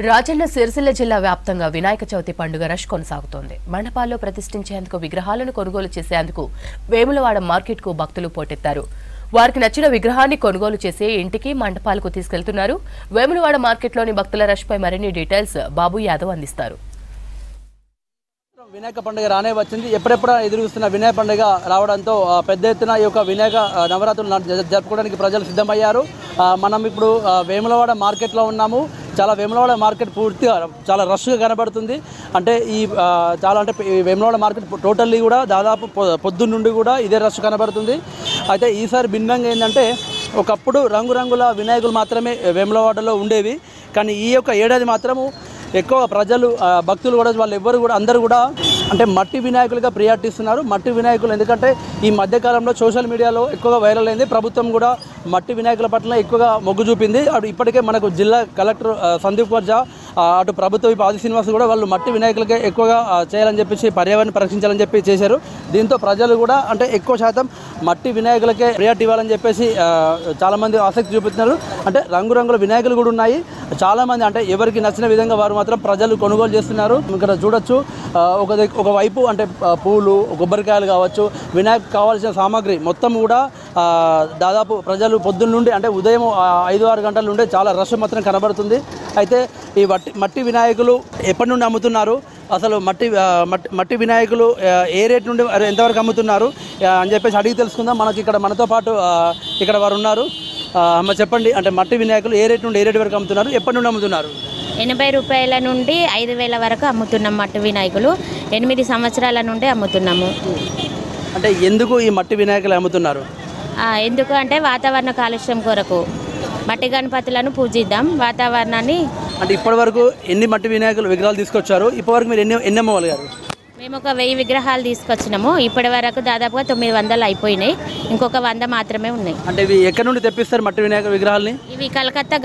రాజన్న సిరిసిల్ల జిల్లా వ్యాప్తంగా వినాయక చవితి పండుగ రష్ కొనసాగుతోంది. మండపాల్లో ప్రతిష్ఠించేందుకు విగ్రహాలను కొనుగోలు చేసేందుకు వేములవాడ మార్కెట్కు భక్తులు పోటెత్తారు. వారికి నచ్చిన విగ్రహాన్ని కొనుగోలు చేసి ఇంటికి మండపాలకు తీసుకెళ్తున్నారు. వేములవాడ మార్కెట్లోని భక్తుల రష్ పై మరిన్ని డీటెయిల్స్ బాబు యాదవ్ అందిస్తారు. వినాయక పండుగ రానే వచ్చింది. ఎప్పుడెప్పుడా ఎదురుస్తున్న వినాయక పండుగ రావడంతో పెద్ద ఎత్తున ఈ యొక్క వినాయక నవరాత్రులు జరుపుకోవడానికి ప్రజలు సిద్ధమయ్యారు. మనం ఇప్పుడు వేములవాడ మార్కెట్లో ఉన్నాము. వేములవాడ మార్కెట్ పూర్తిగా చాలా రష్గా కనబడుతుంది. అంటే వేములవాడ మార్కెట్ టోటల్లీ కూడా దాదాపు పొద్దున్న నుండి కూడా ఇదే రష్ కనబడుతుంది. అయితే ఈసారి భిన్నంగా ఏంటంటే ఒకప్పుడు రంగురంగుల వినాయకులు మాత్రమే వేములవాడలో ఉండేవి. కానీ ఈ యొక్క ఏడాది మాత్రము ఎక్కువ ప్రజలు భక్తులు కూడా అందరూ కూడా అంటే మట్టి వినాయకులుగా ప్రియారిటీ ఇస్తున్నారు. మట్టి వినాయకులు ఎందుకంటే ఈ మధ్యకాలంలో సోషల్ మీడియాలో ఎక్కువగా వైరల్ అయింది. ప్రభుత్వం కూడా మట్టి వినాయకుల పట్ల ఎక్కువగా మొగ్గు చూపింది. అటు ఇప్పటికే మనకు జిల్లా కలెక్టర్ సందీప్ వర్జా అటు ప్రభుత్వ ఆది శ్రీనివాస్ కూడా వాళ్ళు మట్టి వినాయకులకే ఎక్కువగా చేయాలని చెప్పేసి పర్యావరణ పరీక్షించాలని చెప్పి చేశారు. దీంతో ప్రజలు కూడా అంటే ఎక్కువ శాతం మట్టి వినాయకులకే ప్రియారిటీ ఇవ్వాలని చెప్పేసి చాలామంది ఆసక్తి చూపుతున్నారు. అంటే రంగురంగుల వినాయకులు కూడా ఉన్నాయి. చాలామంది అంటే ఎవరికి నచ్చిన విధంగా వారు మాత్రం ప్రజలు కొనుగోలు చేస్తున్నారు. ఇక్కడ చూడొచ్చు ఒకవైపు అంటే పూలు, కొబ్బరికాయలు కావచ్చు, వినాయకు కావాల్సిన సామాగ్రి మొత్తం కూడా దాదాపు ప్రజలు పొద్దున్న నుండి అంటే ఉదయం 5-6 గంటల నుండి చాలా రష్ మాత్రం కనబడుతుంది. అయితే ఈ మట్టి వినాయకులు ఎప్పటి నుండి అమ్ముతున్నారు, అసలు మట్టి వినాయకులు ఏ రేట్ నుండి ఎంతవరకు అమ్ముతున్నారు అని చెప్పేసి అడిగి తెలుసుకుందాం. మనతో పాటు ఇక్కడ వారు ఉన్నారు. అమ్మ చెప్పండి, అంటే మట్టి వినాయకులు ఏ రేట్ నుండి ఏ రేట్ వరకు అమ్ముతున్నారు, ఎప్పటి నుండి అమ్ముతున్నారు? 80 రూపాయల నుండి 5,000 వరకు అమ్ముతున్నాం. మట్టి వినాయకులు 8 సంవత్సరాల నుండి అమ్ముతున్నాము. అంటే ఎందుకు ఈ మట్టి వినాయకులు అమ్ముతున్నారు? ఎందుకు అంటే వాతావరణ కాలుష్యం కొరకు మట్టి గణపతులను పూజిద్దాం వాతావరణాన్ని. అంటే ఇప్పటి వరకు ఎన్ని మట్టి విగ్రహాలు తీసుకొచ్చారు? ఇప్పటివరకు మీరు ఎన్ని అమ్మగలిగారు? మేము ఒక 1000 విగ్రహాలు తీసుకొచ్చినాము. ఇప్పటి వరకు దాదాపుగా 900 అయిపోయినాయి. ఇంకొక 100 మాత్రమే ఉన్నాయి. అంటే ఇవి ఎక్కడి నుండి తెప్పిస్తారు మట్టి వినాయక విగ్రహాలని? ఇవి కలకత్తా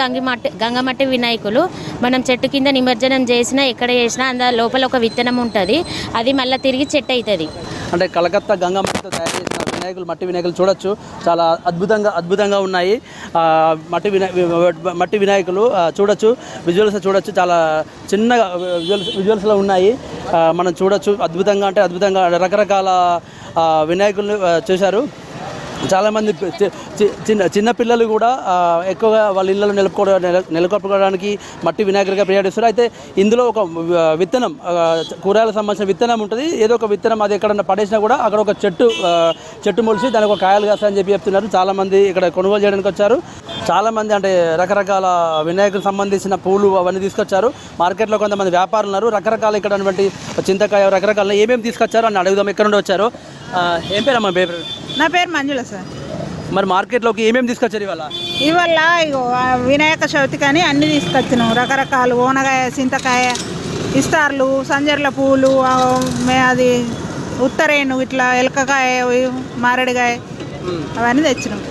గంగమట్టి వినాయకులు. మనం చెట్టు కింద నిమజ్జనం చేసినా ఎక్కడ చేసినా అందులో లోపల ఒక విత్తనం ఉంటుంది. అది మళ్ళీ తిరిగి చెట్టు అవుతుంది. అంటే కలకత్తా గంగమట్టితో తయారు చేసిన మట్టి వినాయకులు చూడొచ్చు. చాలా అద్భుతంగా ఉన్నాయి. మట్టి వినాయకులు చూడొచ్చు, విజువల్స్ చూడొచ్చు. చాలా చిన్నగా విజువల్స్లో ఉన్నాయి. మనం చూడొచ్చు అద్భుతంగా రకరకాల వినాయకులను చాలామంది చిన్న పిల్లలు కూడా ఎక్కువగా వాళ్ళ ఇళ్ళలో నెలకొల్పుకోవడానికి మట్టి వినాయకుడిగా ప్రయాణిస్తారు. అయితే ఇందులో ఒక విత్తనం, కూరగాయలకు సంబంధించిన విత్తనం ఉంటుంది. ఏదో ఒక విత్తనం అది ఎక్కడన్నా పడేసినా కూడా అక్కడ ఒక చెట్టు మొలిచి దానికి ఒక కాయలు కాస్తాయని చెప్పి చెప్తున్నారు. చాలామంది ఇక్కడ కొనుగోలు చేయడానికి వచ్చారు. చాలామంది అంటే రకరకాల వినాయకులకు సంబంధించిన పూలు అవన్నీ తీసుకొచ్చారు. మార్కెట్లో కొంతమంది వ్యాపారులు ఉన్నారు. రకరకాల ఇక్కడ చింతకాయ రకరకాల ఏమేమి తీసుకొచ్చారు అని అడుగుదాం. ఎక్కడ నుండి వచ్చారు? ఏం పేరమ్మా? నా పేరు మంజుల సార్. మరి మార్కెట్లోకి ఏమేమి తీసుకొచ్చారు ఇవాళ ఇగో వినాయక చవితి కానీ అన్నీ తీసుకొచ్చినాం. రకరకాలు ఓనగాయ, చింతకాయ, ఇస్తార్లు, సంజర్ల పూలు, అది ఉత్తరేణు, ఇట్లా ఎలకకాయ, మారేడుకాయ అవన్నీ తెచ్చినాం.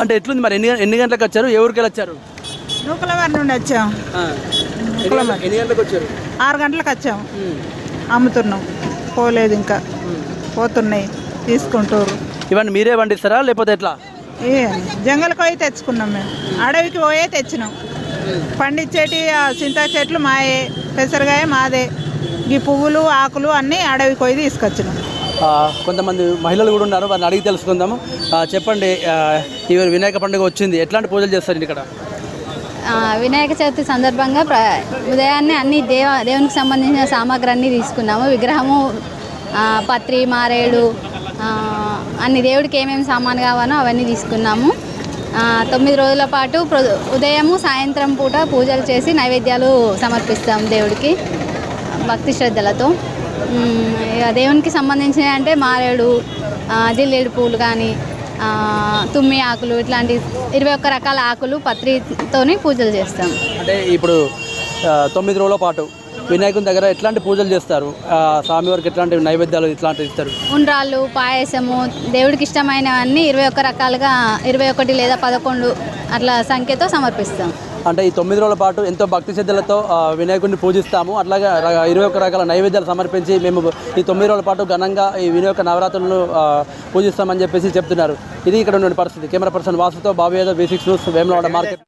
అంటే ఎట్లుంది మరి? ఎన్ని గంటలకు వచ్చారు? ఏ ఊరికి వచ్చారు? నూకలవారి నుండి వచ్చాం. ఎన్ని గంటలకు వచ్చారు? 6 గంటలకు వచ్చాము. అమ్ముతున్నాం, పోలేదు ఇంకా, పోతున్నాయి, తీసుకుంటారు. ఇవన్నీ మీరే పండిస్తారా లేకపోతే ఎట్లా? జంగల్కి పోయి తెచ్చుకున్నాం. మేము అడవికి పోయే తెచ్చినాం. పండించేటి చింత చెట్లు మాయే, పెసరగాయ మాదే, ఈ పువ్వులు ఆకులు అన్నీ అడవికి పోయి తీసుకొచ్చినాం. కొంతమంది మహిళలు కూడా ఉన్నారు, వారిని అడిగి తెలుసుకుందాము. చెప్పండి, ఈ వినాయక పండుగ వచ్చింది, ఎట్లాంటి పూజలు చేస్తారు ఇక్కడ? వినాయక చవితి సందర్భంగా ఉదయాన్నే అన్ని దేవునికి సంబంధించిన సామాగ్రి అన్నీ తీసుకున్నాము. విగ్రహము, పత్రి, మారేడు, అన్ని దేవుడికి ఏమేమి సామాను కావాలో అవన్నీ తీసుకున్నాము. 9 రోజుల పాటు ఉదయము సాయంత్రం పూట పూజలు చేసి నైవేద్యాలు సమర్పిస్తాము దేవుడికి భక్తి శ్రద్ధలతో. దేవునికి సంబంధించిన అంటే మారేడు, జిల్లేడు పూలు కానీ, తుమ్మి ఆకులు, ఇట్లాంటి 21 రకాల ఆకులు పత్రితోని పూజలు చేస్తాం. అంటే ఇప్పుడు 9 రోజుల పాటు వినాయకుని దగ్గర ఎట్లాంటి పూజలు చేస్తారు? స్వామివారికి ఎట్లాంటి నైవేద్యాలు ఇట్లాంటివి ఇస్తారు? ఉండ్రాళ్ళు, పాయసము, దేవుడికి ఇష్టమైనవన్నీ 21 రకాలుగా 21 లేదా 11 అట్లా సంఖ్యతో సమర్పిస్తాం. అంటే ఈ 9 రోజుల పాటు ఎంతో భక్తి శ్రద్ధలతో వినాయకుడిని పూజిస్తాము. అట్లాగే 21 రకాల నైవేద్యాలు సమర్పించి మేము ఈ 9 రోజుల పాటు ఘనంగా ఈ వినాయక నవరాత్రులను పూజిస్తామని చెప్పేసి చెప్తున్నారు. ఇది ఇక్కడ ఉన్న పరిస్థితి. కెమెరా పర్సన్ వాసుతో Babu Yadav, V6 news, Vemulawada market.